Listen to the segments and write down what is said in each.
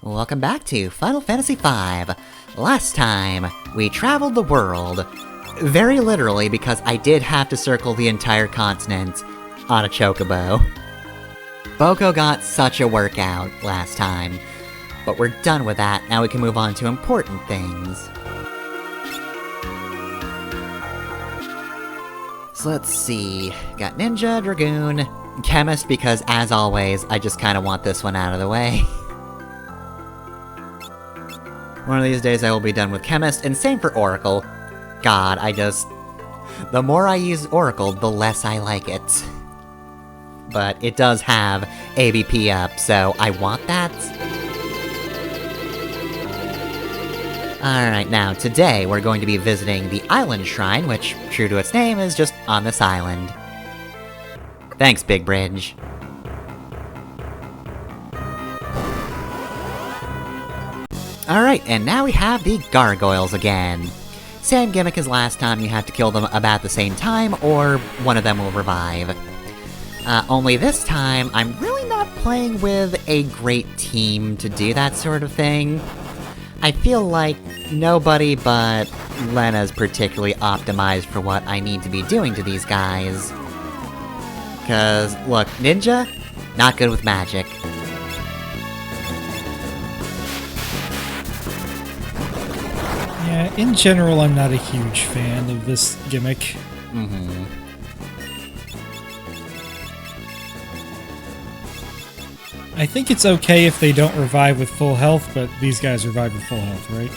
Welcome back to Final Fantasy V. Last time, we traveled the world. Very literally, because I did have to circle the entire continent on a chocobo. Boko got such a workout last time. But we're done with that, now we can move on to important things. So let's see, got Ninja, Dragoon, Chemist, because as always, I just kinda want this one out of the way. One of these days I will be done with Chemist, and same for Oracle. God, the more I use Oracle, the less I like it. But it does have ABP up, so I want that. Alright, now, today we're going to be visiting the Island Shrine, which, true to its name, is just on this island. Thanks, Big Bridge. Alright, and now we have the gargoyles again. Same gimmick as last time, you have to kill them about the same time, or one of them will revive. Only this time, I'm really not playing with a great team to do that sort of thing. I feel like nobody but Lenna's particularly optimized for what I need to be doing to these guys. Cause, look, Ninja, not good with magic. Yeah, in general, I'm not a huge fan of this gimmick. Mm-hmm. I think it's okay if they don't revive with full health, but these guys revive with full health, right?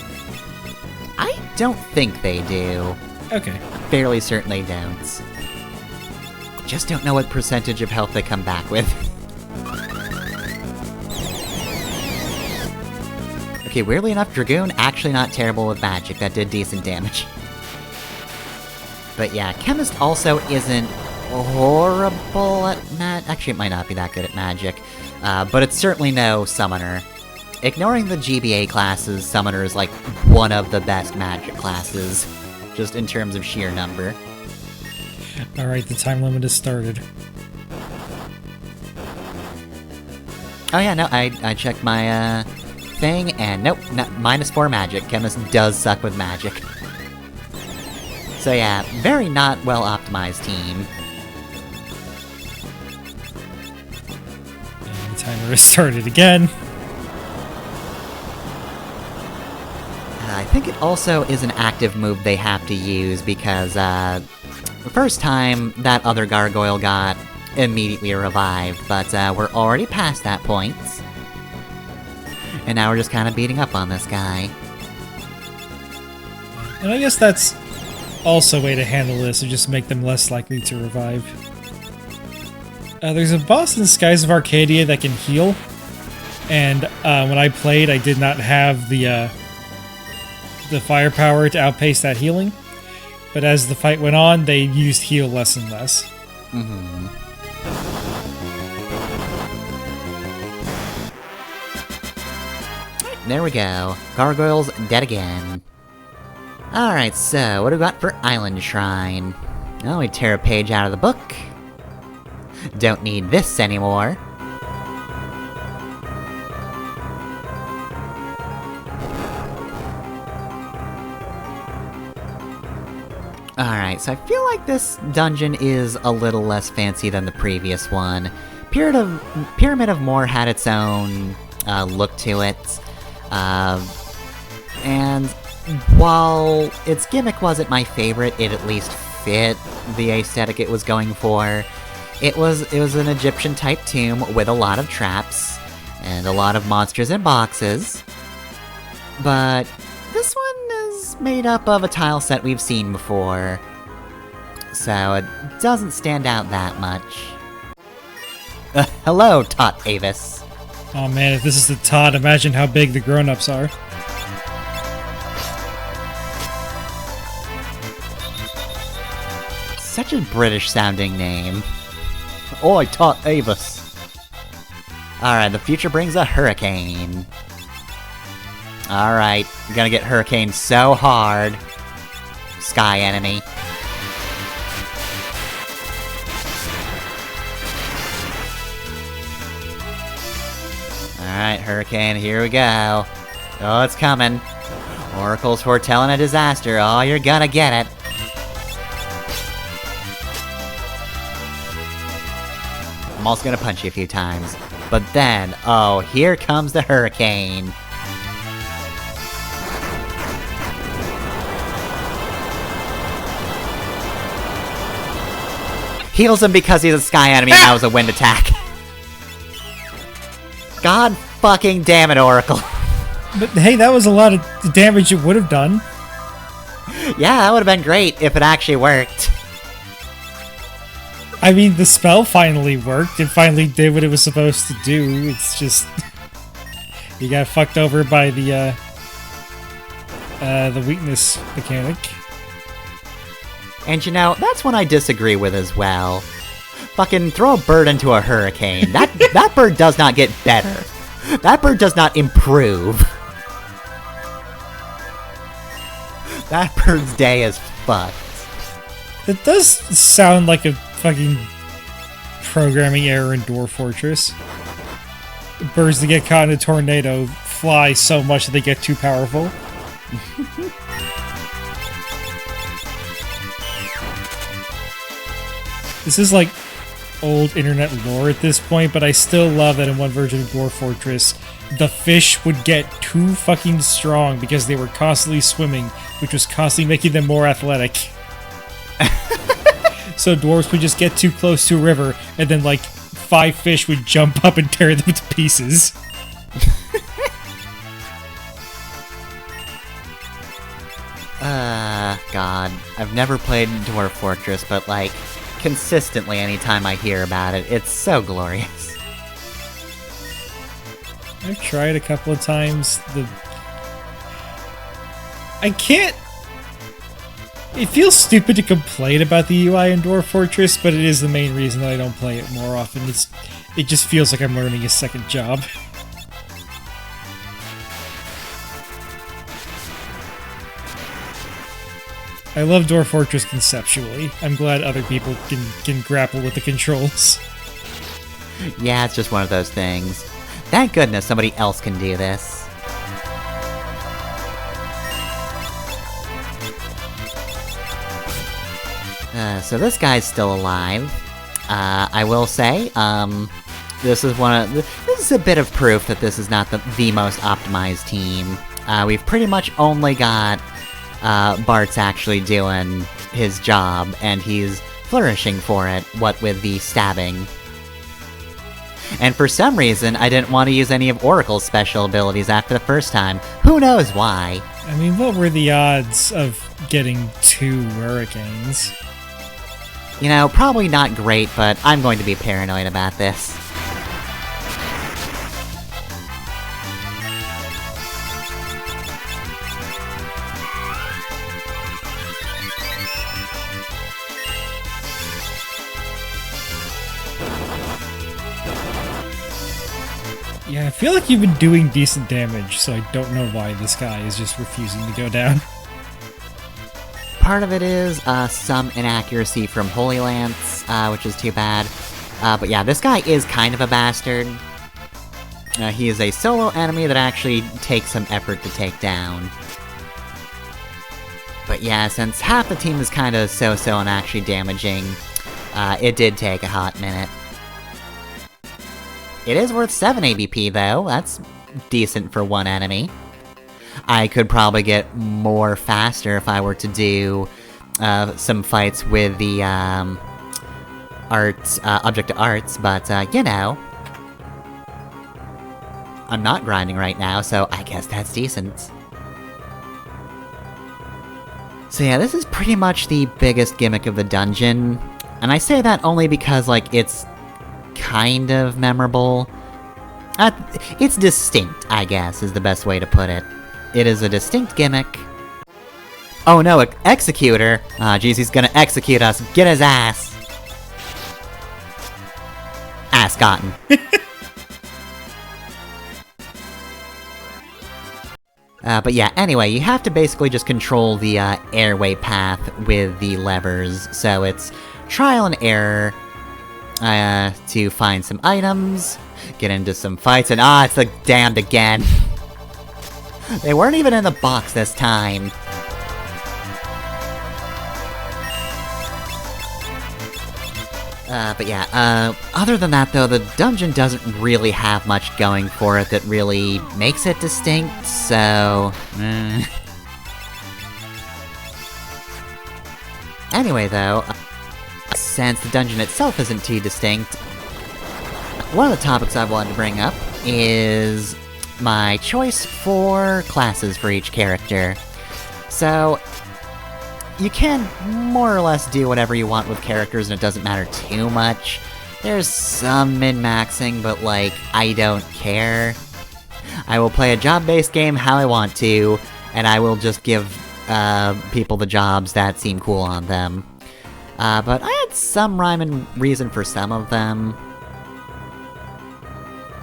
I don't think they do. Okay. Fairly certain they don't. Just don't know what percentage of health they come back with. Okay, weirdly enough, Dragoon actually not terrible with magic, that did decent damage. But yeah, Chemist also isn't horrible at actually, it might not be that good at magic. But it's certainly no Summoner. Ignoring the GBA classes, Summoner is like one of the best magic classes, just in terms of sheer number. Alright, the time limit has started. Oh yeah, no, I checked my, thing, and nope, -4 magic. Chemist does suck with magic. So yeah, very not well-optimized team. And the timer has started again. I think it also is an active move they have to use, because, the first time that other gargoyle got immediately revived, but, we're already past that point. And now we're just kind of beating up on this guy. And I guess that's also a way to handle this, or just make them less likely to revive. There's a boss in Skies of Arcadia that can heal, and when I played, I did not have the firepower to outpace that healing. But as the fight went on, they used heal less and less. Mm-hmm. There we go. Gargoyle's dead again. Alright, so what do we got for Island Shrine? Oh, we tear a page out of the book. Don't need this anymore. Alright, so I feel like this dungeon is a little less fancy than the previous one. Pyramid of Moor had its own look to it. And while its gimmick wasn't my favorite, it at least fit the aesthetic it was going for. It was an Egyptian-type tomb with a lot of traps, and a lot of monsters in boxes. But this one is made up of a tile set we've seen before, so it doesn't stand out that much. Hello, Tot Avis. Oh man, if this is the Todd, imagine how big the grown-ups are. Such a British-sounding name. Oi, Tot Avis. Alright, the future brings a hurricane. Alright, gonna get hurricaned so hard. Sky enemy. Alright, Hurricane, here we go. Oh, it's coming. Oracle's foretelling a disaster. Oh, you're gonna get it. I'm also gonna punch you a few times. But then, oh, here comes the hurricane. Heals him because he's a sky enemy and that was a wind attack. God fucking damn it, Oracle. But hey, that was a lot of damage it would have done. Yeah, that would have been great if it actually worked. I mean, the spell finally worked. It finally did what it was supposed to do. It's just... you got fucked over by the weakness mechanic. And you know, that's one I disagree with as well. Fucking throw a bird into a hurricane. That bird does not get better. That bird does not improve. That bird's day is fucked. It does sound like a fucking programming error in Dwarf Fortress. Birds that get caught in a tornado fly so much that they get too powerful. This is like old internet lore at this point, but I still love that in one version of Dwarf Fortress, the fish would get too fucking strong because they were constantly swimming, which was constantly making them more athletic. So dwarves would just get too close to a river, and then like 5 fish would jump up and tear them to pieces. God. I've never played Dwarf Fortress, but like, consistently anytime I hear about it, it's so glorious. I've tried a couple of times. I can't... It feels stupid to complain about the UI in Dwarf Fortress, but it is the main reason that I don't play it more often. It just feels like I'm learning a second job. I love Dwarf Fortress conceptually. I'm glad other people can grapple with the controls. Yeah, it's just one of those things. Thank goodness somebody else can do this. So this guy's still alive. I will say, this is a bit of proof that this is not the most optimized team. We've pretty much only got Bartz actually doing his job, and he's flourishing for it, what with the stabbing. And for some reason, I didn't want to use any of Oracle's special abilities after the first time. Who knows why? I mean, what were the odds of getting 2 hurricanes? You know, probably not great, but I'm going to be paranoid about this. Yeah, I feel like you've been doing decent damage, so I don't know why this guy is just refusing to go down. Part of it is, some inaccuracy from Holy Lance, which is too bad. But yeah, this guy is kind of a bastard. He is a solo enemy that actually takes some effort to take down. But yeah, since half the team is kinda so-so and actually damaging, it did take a hot minute. It is worth 7 ABP though, that's decent for one enemy. I could probably get more faster if I were to do some fights with the object to arts, but you know, I'm not grinding right now, so I guess that's decent. So yeah, this is pretty much the biggest gimmick of the dungeon, and I say that only because, like, it's kind of memorable. It's distinct, I guess, is the best way to put it. It is a distinct gimmick. Oh no, Executor! Ah, jeez, he's gonna execute us. Get his ass! Ass gotten. But yeah, anyway, you have to basically just control the airway path with the levers, so it's trial and error to find some items, get into some fights, and it's the damned again. They weren't even in the box this time. But yeah, other than that though, the dungeon doesn't really have much going for it that really makes it distinct, so... Anyway though, since the dungeon itself isn't too distinct, one of the topics I wanted to bring up is my choice for classes for each character. So, you can more or less do whatever you want with characters and it doesn't matter too much. There's some min-maxing, but like, I don't care. I will play a job-based game how I want to, and I will just give people the jobs that seem cool on them. But I had some rhyme and reason for some of them.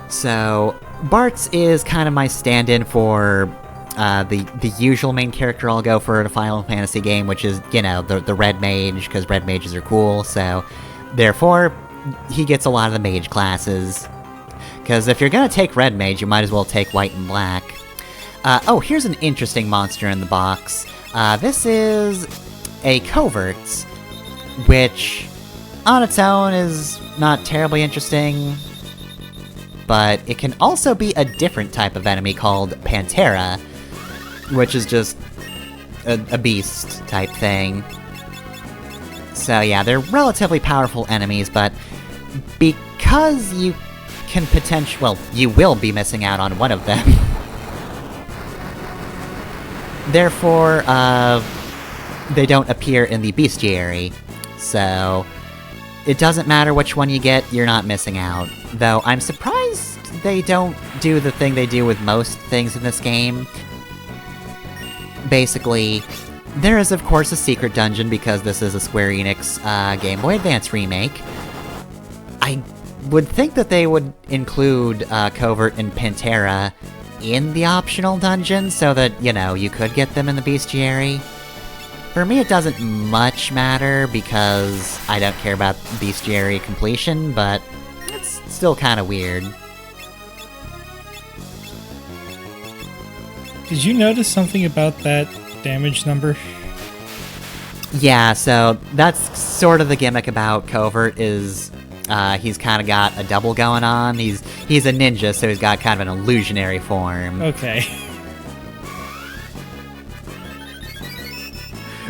So, Bartz is kind of my stand-in for the usual main character I'll go for in a Final Fantasy game, which is, you know, the Red Mage, because Red Mages are cool, so... Therefore, he gets a lot of the Mage classes. Because if you're gonna take Red Mage, you might as well take White and Black. Oh, here's an interesting monster in the box. This is a Covert, which, on its own, is not terribly interesting. But it can also be a different type of enemy called Pantera, which is just a beast type thing. So yeah, they're relatively powerful enemies, but because you can well, you will be missing out on one of them. Therefore, they don't appear in the bestiary. So, it doesn't matter which one you get, you're not missing out. Though, I'm surprised they don't do the thing they do with most things in this game. Basically, there is of course a secret dungeon because this is a Square Enix Game Boy Advance remake. I would think that they would include Covert and Pantera in the optional dungeon so that, you know, you could get them in the bestiary. For me, it doesn't much matter because I don't care about bestiary completion, but it's still kind of weird. Did you notice something about that damage number? Yeah, so that's sort of the gimmick about Covert is he's kind of got a double going on. He's a ninja, so he's got kind of an illusionary form. Okay.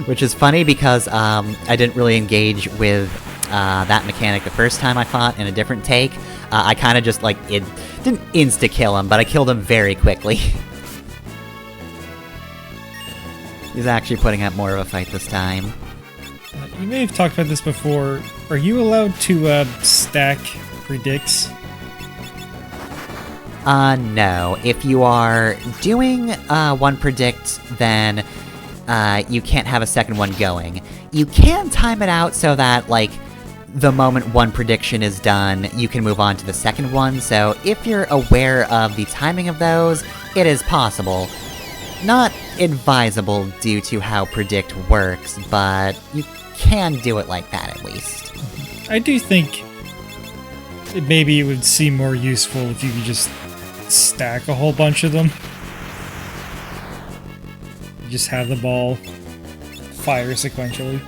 Which is funny because I didn't really engage with that mechanic the first time I fought in a different take. I kind of just, like, it didn't insta-kill him, but I killed him very quickly. He's actually putting up more of a fight this time. You may have talked about this before. Are you allowed to stack predicts? No. If you are doing one predict, then you can't have a second one going. You can time it out so that, like, the moment one prediction is done, you can move on to the second one, so if you're aware of the timing of those, it is possible. Not advisable due to how predict works, but you can do it like that at least. I do think maybe it would seem more useful if you could just stack a whole bunch of them. You just have the ball fire sequentially.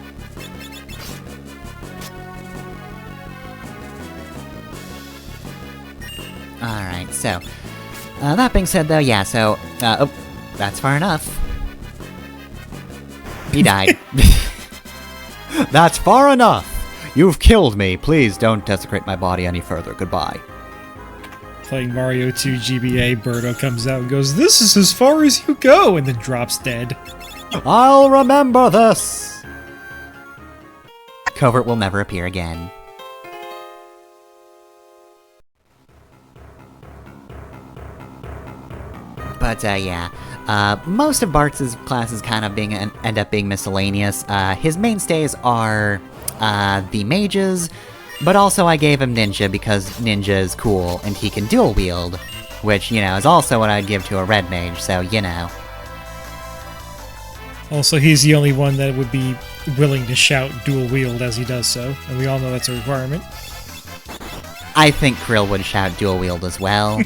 Alright, so, that being said though, yeah, so, oh, that's far enough. He died. That's far enough! You've killed me, please don't desecrate my body any further, goodbye. Playing Mario 2 GBA, Birdo comes out and goes, "This is as far as you go," and then drops dead. I'll remember this! Covert will never appear again. But, yeah. Most of Bartz's classes kind of end up being miscellaneous. His mainstays are, the mages, but also I gave him ninja because ninja is cool and he can dual wield, which, you know, is also what I'd give to a red mage, so, you know. Also, he's the only one that would be willing to shout dual wield as he does so, and we all know that's a requirement. I think Krile would shout dual wield as well.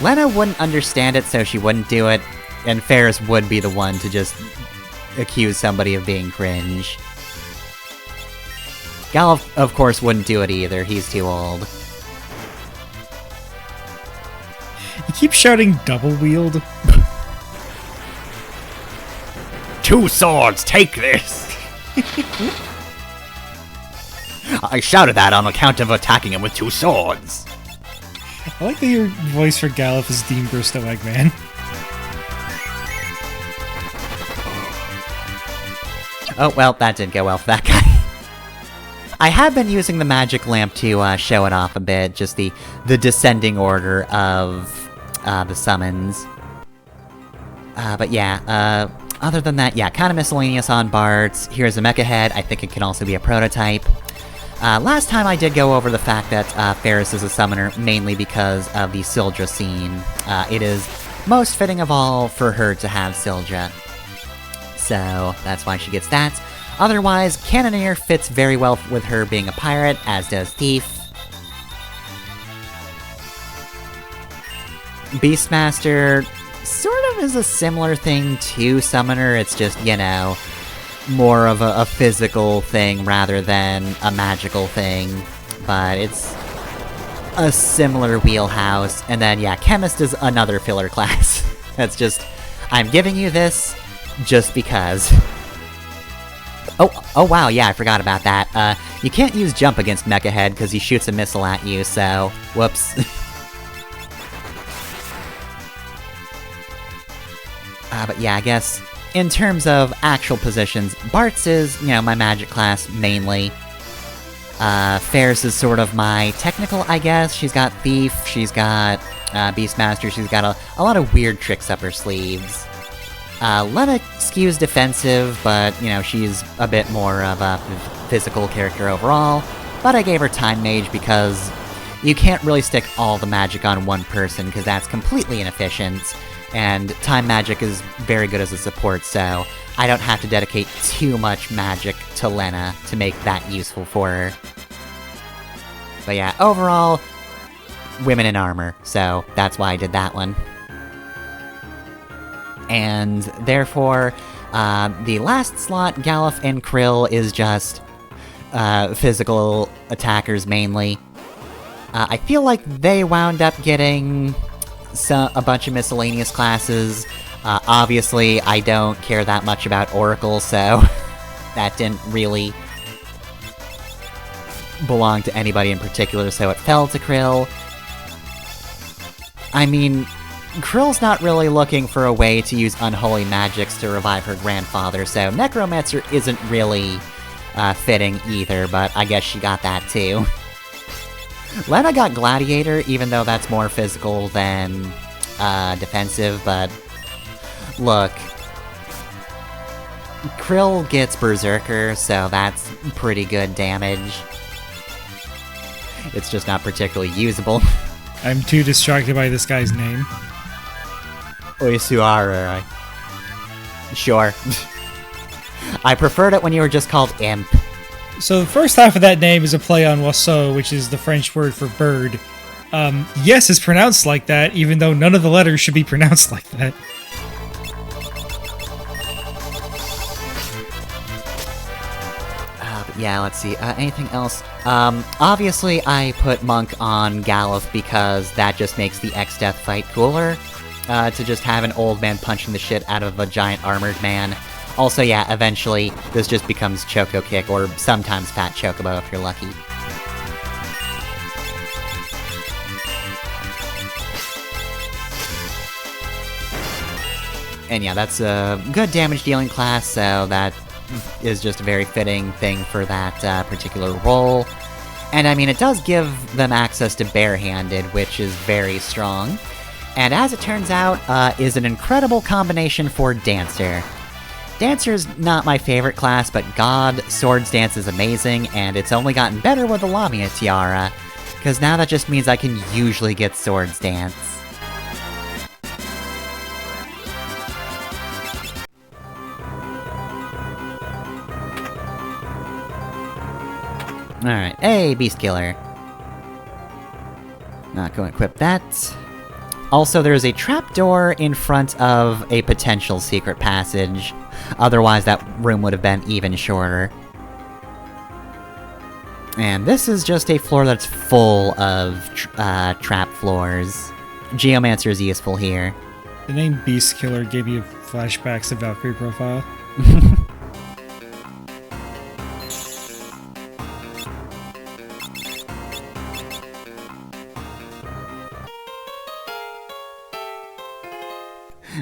Lenna wouldn't understand it, so she wouldn't do it, and Ferris would be the one to just accuse somebody of being cringe. Galuf, of course, wouldn't do it either, he's too old. You keep shouting double wield. 2 swords, take this! I shouted that on account of attacking him with 2 swords. I like that your voice for Galuf is Dean Bristow Eggman. Oh, well, that didn't go well for that guy. I have been using the magic lamp to show it off a bit, just the descending order of the summons. But yeah, other than that, yeah, kind of miscellaneous on Bartz. Here's a mecha head, I think it can also be a prototype. Last time I did go over the fact that Ferris is a summoner mainly because of the Sildra scene. It is most fitting of all for her to have Sildra. So, that's why she gets that. Otherwise, Cannoneer fits very well with her being a pirate, as does Thief. Beastmaster sort of is a similar thing to Summoner, it's just, you know, more of a physical thing rather than a magical thing. But it's a similar wheelhouse. And then, yeah, Chemist is another filler class. That's just, I'm giving you this just because. Oh wow, yeah, I forgot about that. You can't use Jump against Mecha Head because he shoots a missile at you, so, whoops. But yeah, I guess, in terms of actual positions, Bartz is, you know, my magic class, mainly. Ferris is sort of my technical, I guess. She's got Thief, she's got Beastmaster, she's got a lot of weird tricks up her sleeves. Lenna skews defensive, but, you know, she's a bit more of a physical character overall. But I gave her Time Mage because you can't really stick all the magic on one person, because that's completely inefficient. And Time Magic is very good as a support, so I don't have to dedicate too much magic to Lenna to make that useful for her. But yeah, overall, women in armor, so that's why I did that one. And therefore, the last slot, Galuf and Krile, is just physical attackers mainly. I feel like they wound up getting a bunch of miscellaneous classes. Obviously, I don't care that much about Oracle, so that didn't really belong to anybody in particular, so it fell to Krile. I mean, Krile's not really looking for a way to use unholy magics to revive her grandfather, so Necromancer isn't really fitting either, but I guess she got that too. Lenna got Gladiator, even though that's more physical than defensive, but look, Krile gets Berserker, so that's pretty good damage. It's just not particularly usable. I'm too distracted by this guy's name. Oisuara. Sure. I preferred it when you were just called Imp. So the first half of that name is a play on oiseau, which is the French word for bird. Yes, it's pronounced like that, even though none of the letters should be pronounced like that. But yeah, let's see, anything else? Obviously I put Monk on Galuf because that just makes the X-Death fight cooler. To just have an old man punching the shit out of a giant armored man. Also, yeah, eventually, this just becomes Choco Kick, or sometimes Fat Chocobo if you're lucky. And yeah, that's a good damage-dealing class, so that is just a very fitting thing for that particular role. And I mean, it does give them access to barehanded, which is very strong. And as it turns out, is an incredible combination for Dancer. Dancer's not my favorite class, but god, Swords Dance is amazing, and it's only gotten better with the Lamia Tiara, because now that just means I can usually get Swords Dance. Alright, hey, Beast Killer. Not going to equip that. Also, there's a trapdoor in front of a potential secret passage. Otherwise, that room would have been even shorter. And this is just a floor that's full of trap floors. Geomancer is useful here. The name Beast Killer gave you flashbacks to Valkyrie profile.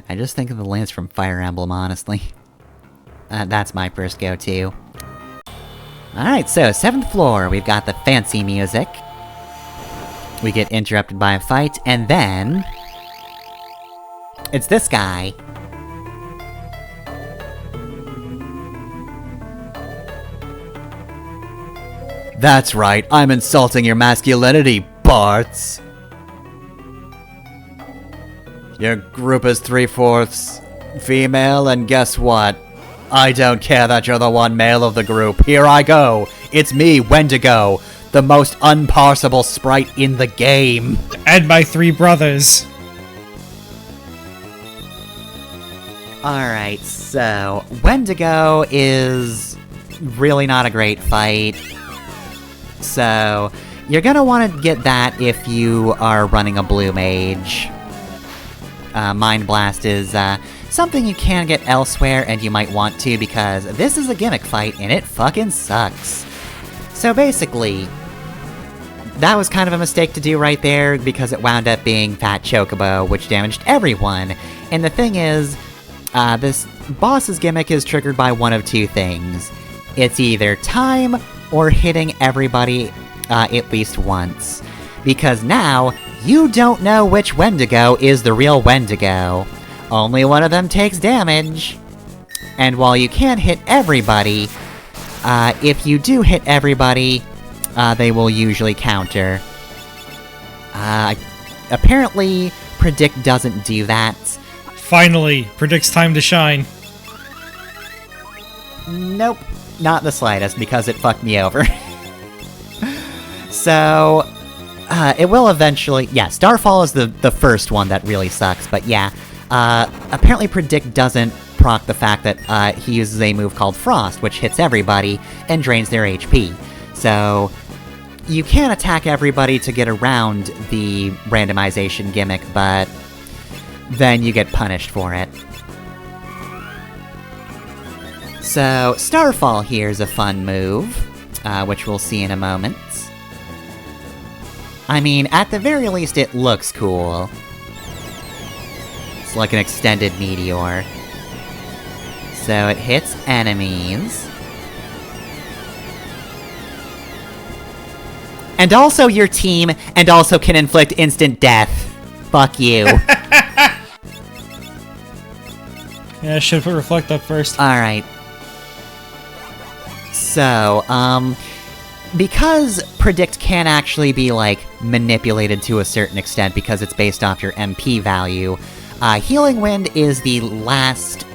I just think of the lance from Fire Emblem, honestly. That's my first go-to. Alright, so 7th floor, we've got the fancy music. We get interrupted by a fight, and then... it's this guy. That's right, I'm insulting your masculinity, Bartz! Your group is 3/4 female, and guess what? I don't care that you're the one male of the group. Here I go! It's me, Wendigo, the most unparsable sprite in the game! And my 3 brothers! Alright, so... Wendigo is... really not a great fight. So... you're gonna want to get that if you are running a blue mage. Mind Blast is, something you can get elsewhere, and you might want to, because this is a gimmick fight, and it fucking sucks. So basically, that was kind of a mistake to do right there, because it wound up being Fat Chocobo, which damaged everyone. And the thing is, this boss's gimmick is triggered by one of 2 things. It's either time, or hitting everybody, at least once. Because now, you don't know which Wendigo is the real Wendigo. Only one of them takes damage. And while you can't hit everybody, if you do hit everybody, they will usually counter. Apparently, Predict doesn't do that. Finally, Predict's time to shine. Nope, not the slightest, because it fucked me over. So... it will eventually... yeah, Starfall is the first one that really sucks, but yeah. Apparently Predict doesn't proc the fact that, he uses a move called Frost, which hits everybody, and drains their HP. So... you can attack everybody to get around the randomization gimmick, but... then you get punished for it. So, Starfall here is a fun move, which we'll see in a moment. I mean, at the very least, it looks cool. It's like an extended meteor. So it hits enemies. And also your team, and also can inflict instant death. Fuck you. Yeah, I should put Reflect up first. Alright. So, because Predict can actually be, like, manipulated to a certain extent because it's based off your MP value, Healing Wind is the last,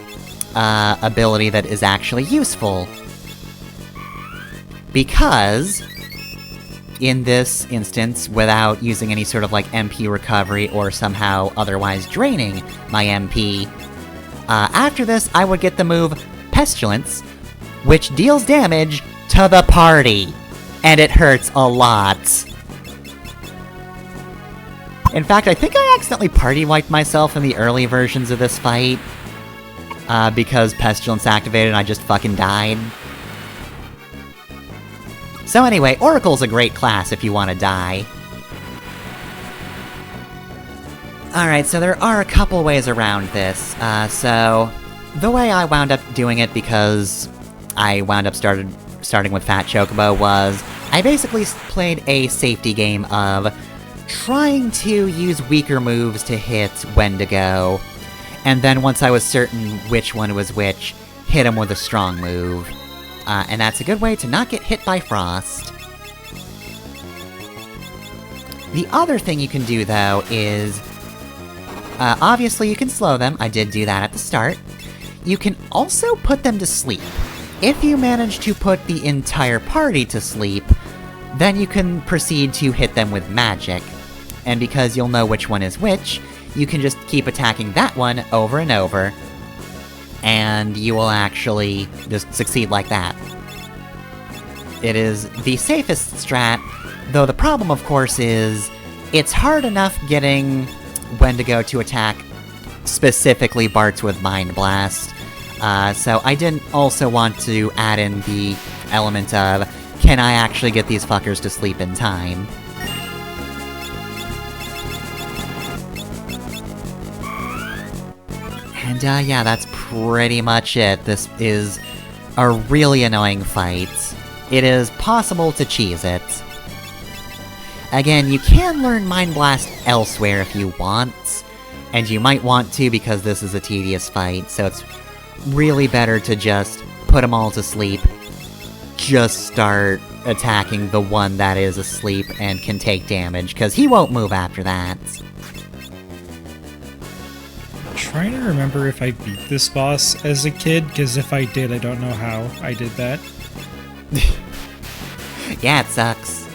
ability that is actually useful. Because, in this instance, without using any sort of, like, MP recovery or somehow otherwise draining my MP, after this I would get the move Pestilence, which deals damage to the party. And it hurts a lot. In fact, I think I accidentally party-wiped myself in the early versions of this fight. Because Pestilence activated and I just fucking died. So anyway, Oracle's a great class if you want to die. Alright, so there are a couple ways around this. So, the way I wound up doing it, because I wound up starting with Fat Chocobo, was I basically played a safety game of trying to use weaker moves to hit Wendigo, and then once I was certain which one was which, hit him with a strong move. And that's a good way to not get hit by Frost. The other thing you can do, though, is... obviously you can slow them, I did do that at the start. You can also put them to sleep. If you manage to put the entire party to sleep, then you can proceed to hit them with magic. And because you'll know which one is which, you can just keep attacking that one over and over, and you will actually just succeed like that. It is the safest strat, though the problem, of course, is it's hard enough getting Wendigo to attack specifically Bartz with Mind Blast, so I didn't also want to add in the element of, can I actually get these fuckers to sleep in time? And yeah, that's pretty much it. This is a really annoying fight. It is possible to cheese it. Again, you can learn Mind Blast elsewhere if you want, and you might want to because this is a tedious fight, so it's really better to just put them all to sleep, just start attacking the one that is asleep and can take damage, because he won't move after that. I'm trying to remember if I beat this boss as a kid, because if I did, I don't know how I did that. Yeah, it sucks.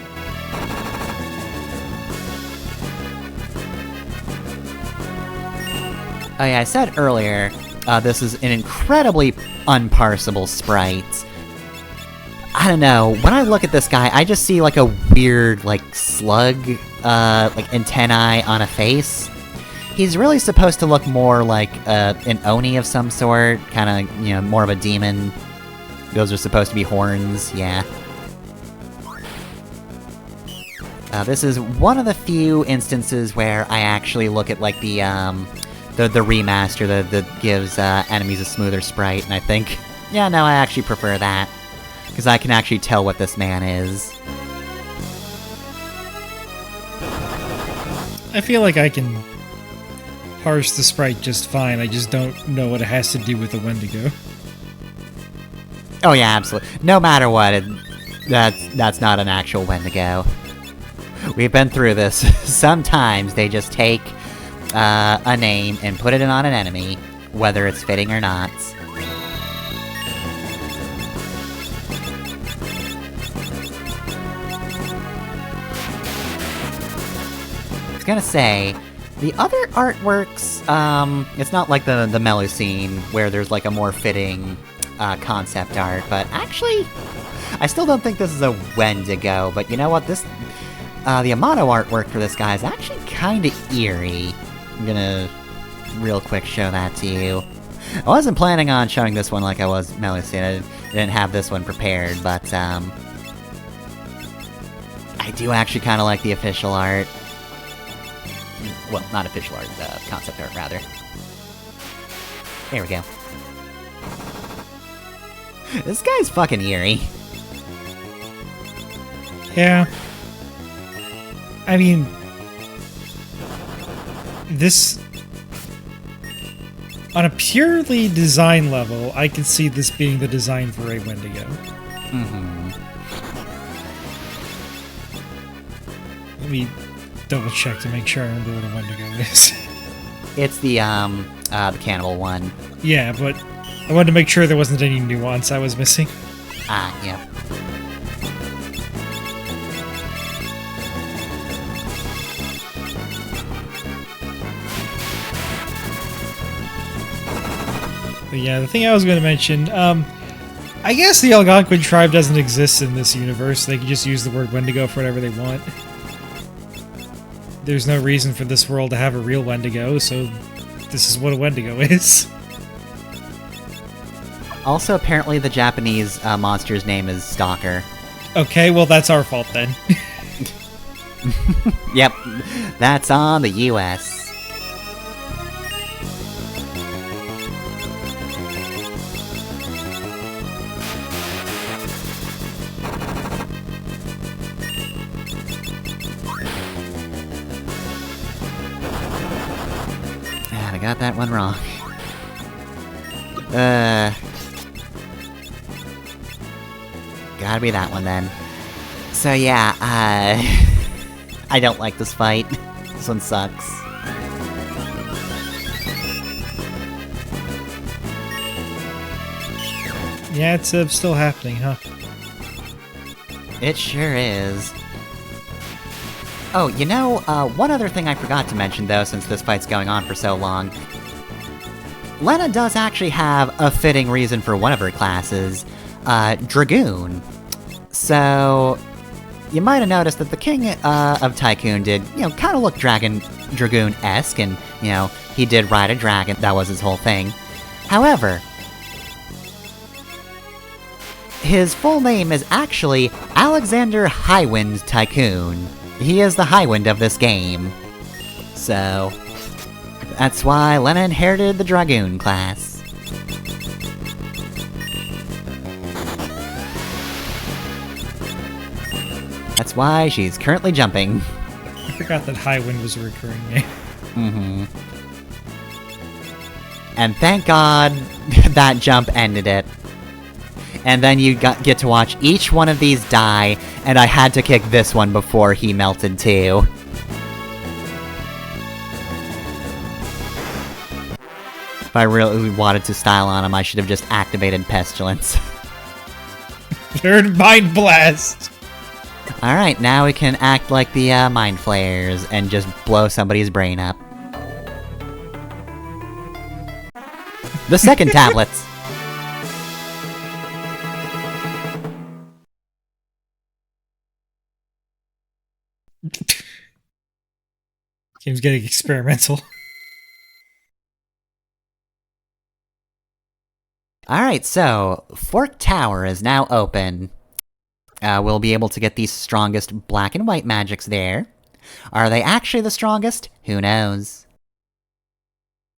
Oh yeah, I said earlier, this is an incredibly unparsable sprite. I don't know, when I look at this guy, I just see like a weird, like, slug, like antennae on a face. He's really supposed to look more like an Oni of some sort, kinda, you know, more of a demon. Those are supposed to be horns, yeah. This is one of the few instances where I actually look at, like, the remaster that gives enemies a smoother sprite, and I think, yeah, no, I actually prefer that. Because I can actually tell what this man is. I feel like I can parse the sprite just fine, I just don't know what it has to do with the Wendigo. Oh yeah, absolutely. No matter what, that's not an actual Wendigo. We've been through this. Sometimes they just take a name and put it on an enemy, whether it's fitting or not. I was gonna say, the other artworks, it's not like the Melusine, where there's like a more fitting concept art, but actually, I still don't think this is a Wendigo, but you know what, this, the Amato artwork for this guy is actually kinda eerie. I'm gonna real quick show that to you. I wasn't planning on showing this one like I was Melusine, I didn't have this one prepared, but I do actually kinda like the official art. Well, not official art, concept art, rather. There we go. This guy's fucking eerie. Yeah. I mean, this... on a purely design level, I can see this being the design for a Wendigo. Mm-hmm. Let me double check to make sure I remember what a Wendigo is. It's the cannibal one. Yeah, but I wanted to make sure there wasn't any nuance I was missing. Ah, yeah. But yeah, the thing I was going to mention, I guess the Algonquin tribe doesn't exist in this universe. They can just use the word Wendigo for whatever they want. There's no reason for this world to have a real Wendigo, so this is what a Wendigo is. Also, apparently the Japanese monster's name is Stalker. Okay, well that's our fault then. Yep, that's on the US. I got that one wrong. Gotta be that one then. So yeah, I don't like this fight. This one sucks. Yeah, it's still happening, huh? It sure is. Oh, you know, one other thing I forgot to mention, though, since this fight's going on for so long. Lenna does actually have a fitting reason for one of her classes, Dragoon. So, you might have noticed that the King of Tycoon did, kind of look Dragoon-esque, and, he did ride a dragon, that was his whole thing. However, his full name is actually Alexander Highwind Tycoon. He is the Highwind of this game. So, that's why Lenna inherited the Dragoon class. That's why she's currently jumping. I forgot that Highwind was a recurring name. Mm-hmm. And thank God that jump ended it. And then you get to watch each one of these die, and I had to kick this one before he melted too. If I really wanted to style on him, I should have just activated Pestilence. Third Mind Blast! Alright, now we can act like the Mind Flayers and just blow somebody's brain up. The second tablets! Game's getting experimental. Alright, so, Fork Tower is now open. We'll be able to get the strongest black and white magics there. Are they actually the strongest? Who knows?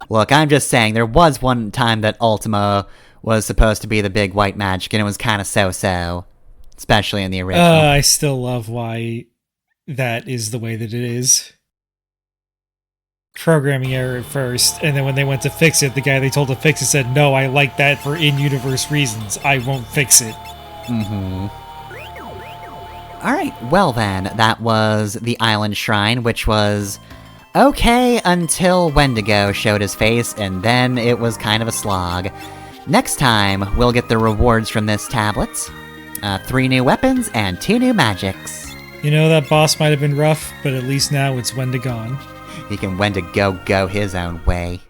Look, I'm just saying, there was one time that Ultima was supposed to be the big white magic, and it was kinda so-so. Especially in the original. I still love why that is the way that it is. Programming error at first, and then when they went to fix it, the guy they told to fix it said, "No, I like that for in-universe reasons. I won't fix it." Mm-hmm. Alright, well then, that was the Island Shrine, which was okay until Wendigo showed his face, and then it was kind of a slog. Next time, we'll get the rewards from this tablet. 3 new weapons and 2 new magics. You know, that boss might have been rough, but at least now it's Wendigo. He can Wendigo go his own way.